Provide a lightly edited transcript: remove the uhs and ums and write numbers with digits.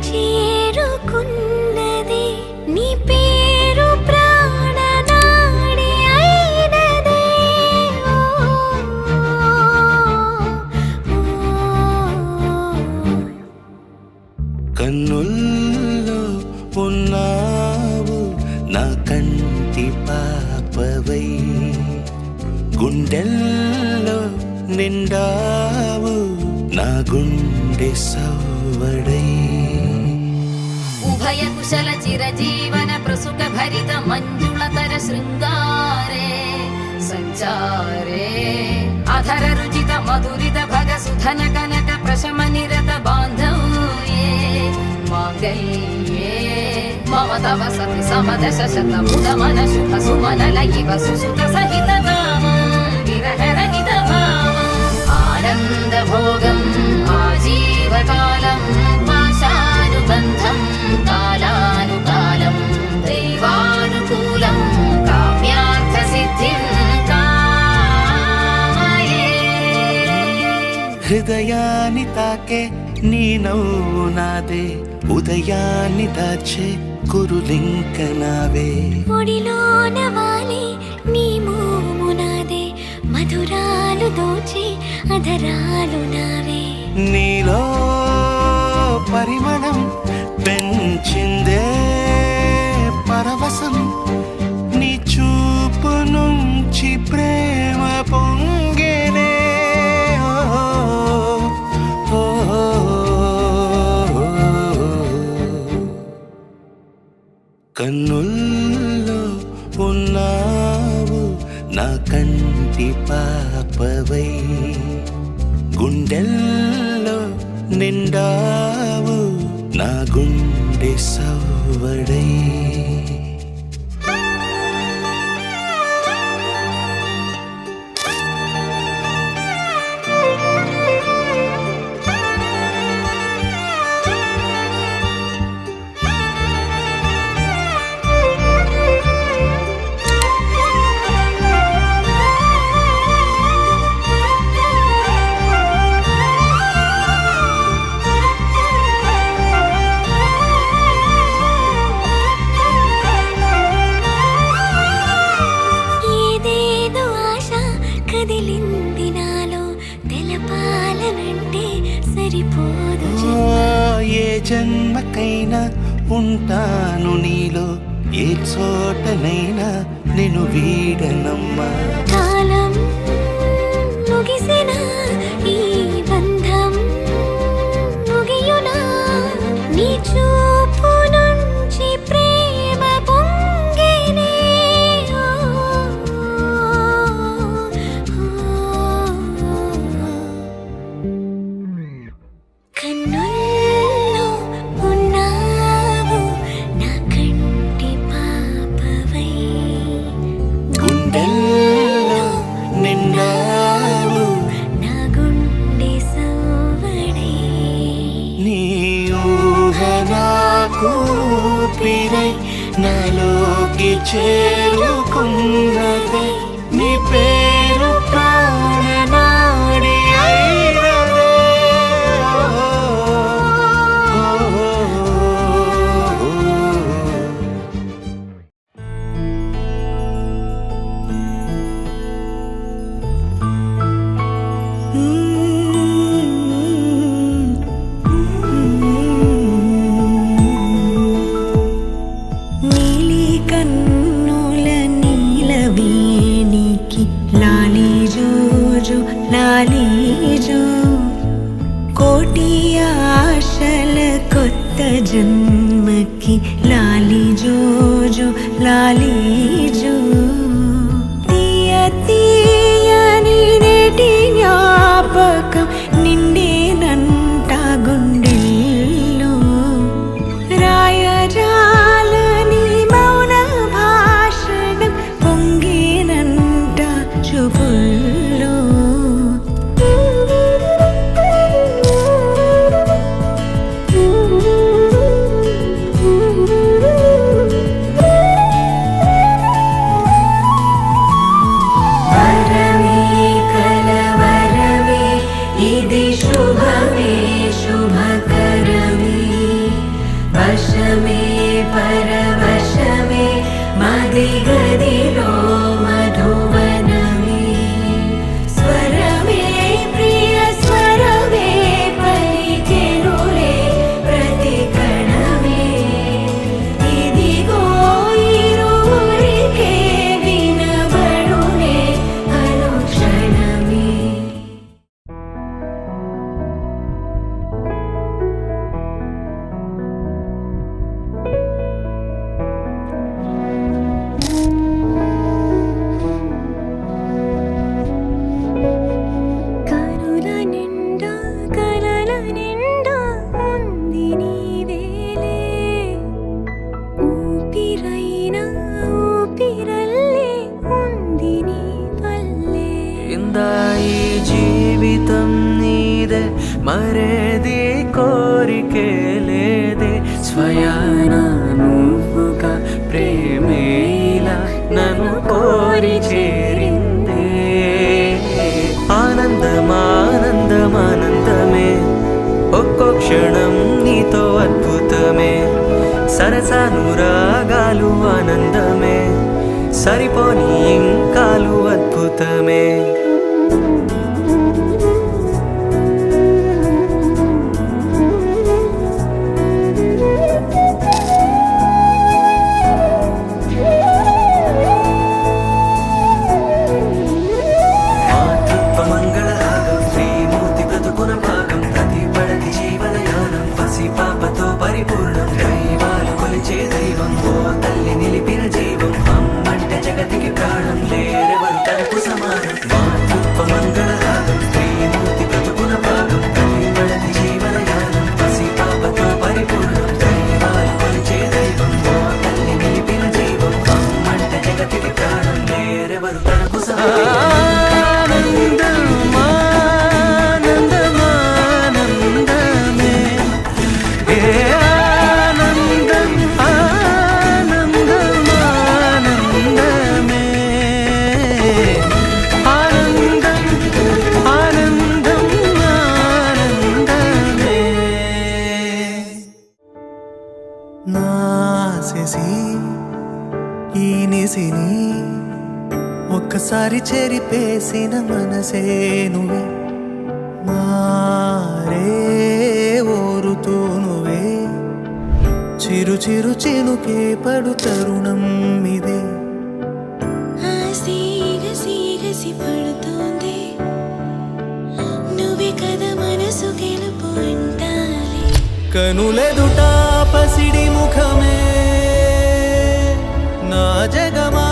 చేరుకున్నది నీ పేరు ప్రాణనాడి అయినదే కన్నుల్లో ఉన్నావు నా కంటి పాపవై గుండెల్లో నిండావు నా గుండె సవ్వడై ఉభయ కుశల చిరజీవన ప్రసుక భరిత మంజుళతర శృంగారే సంచారే అధర రుచిత మధురిత భగ సుధన కనక ప్రశమ నిరత బాంధవ్యే మాంగళ్యే మమ తవ సతి సమదశ శతముద మన శుభ సుమనల ఇవ సుసుత సహిత కామం విరహరహిత భావం ఆనంద భోగం ఆజీవకాలం పాశానుబంధం కాలానుకాలం దైవానుకూలం కామ్యార్థ సిద్ధిం కామయే. హృదయాన్ని తాకే నీ నవ్వు నాదే ఉదయాన్ని దాచే కురులింక నావే ఒడిలోన వాలే నీ మోము నాదే మధురాలు దోచే అధరాలు నావే నీలో పరిమళం పెంచిందే పరవశం నీ చూపు నుంచి ప్రేమ పొంగేనే కన్నుల్లో ఉన్నావు నా కంటి పాపవై గుండెల్లో నిండావు నా గుండె సవ్వడై కదిలింది నాలో తెలపాలనంటే సరిపోదు ఏ జన్మకైనా ఉంటాను నీలో ఏ చోటనైనా నేను వీడనమ్మా కాలం ముగిసిన ఈ బంధం ముగియునా నీ చూపు నుంచి ప్రేమ పొంగేనే కన్నుల్లో ఉన్నావు నా కంటి పాపవై గుండెల్లో నిండావు నా గుండె సవ్వడై నీ ఊహ నాకు ఊపిరై నాలోకి చేరుకున్నదే నీ పేరు ప్రాణనాడి అయినదే నీలి కన్నుల నీలవేణికి లాలి జోజో లాలి జో కోటి ఆశల కొత్త జన్మకి లాలి జోజో లాలి జో తీయ తీయని నేటి జ్ఞాపకం నిండేనంట గుండెల్లో రాయజాలని మౌన భాషణం పొంగేనంట చూపుల్లో స్వయాన నువ్వుగా ప్రేమేలా నన్ను కోరి చేరిందే ఆనందమానందమానందమే ఒక్కో క్షణం నీతో అద్భుతమే సరసానురాగాలు ఆనందమే సరిపోని ఇంకాలు అద్భుతమే పరిపూర్ణం దైవాలు కొలిచే దైవం ఓ తల్లి నిలిపిన జీవం అమ్మంటే జగతికి ప్రాణం లేరెవరు తనకు సమానం మాతృత్వ మంగళ రాగం శ్రీమూర్తి బ్రతుకున భాగం దైవడది జీవన యానం పసి పాపతో పరిపూర్ణం దైవాలు కొలిచే దైవం ఓ తల్లి నిలిపిన జీవం అమ్మంటే జగతికి ప్రాణం లేరెవరు తనకు సమానం నాసేసి ఈ నిసిని ఒక్కసారి చెరిపేసిన మనసే నువ్వే మారే ఓరుతూ నువ్వే చిరు చిరు చినుకే పడు తరుణం ఇదే ఆసిగసి పడుతోంది నువ్వే కదా మనసు గెలుపు అంటాలి కనులెదుట పసిడి ముఖమే నా జగమా